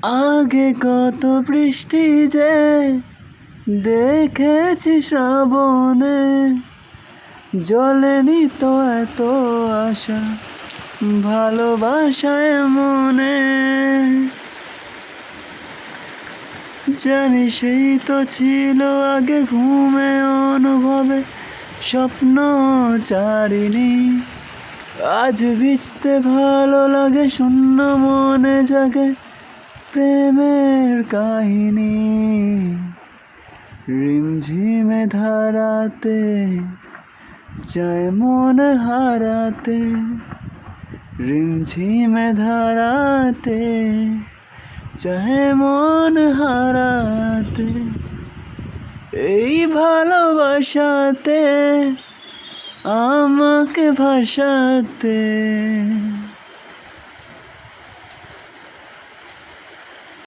আগে কত বৃষ্টি যে দেখেছি শ্রাবণে, জ্বলেনি তো এত আশা ভালোবাসায় মনে। জানি সেই তো ছিল আগে ঘুমে অনুভবে, স্বপ্ন চারিনি। আজ ভিজতে ভালো লাগে, শূন্য মনে জাগে প্রেমের কাহিনী। রিমঝিমে ধারাতে চায় মন হারাতে, রিমঝিমে ধারাতে চায় মন হারাতে। এই ভালোবাসাতে আমাকে ভাসাতে।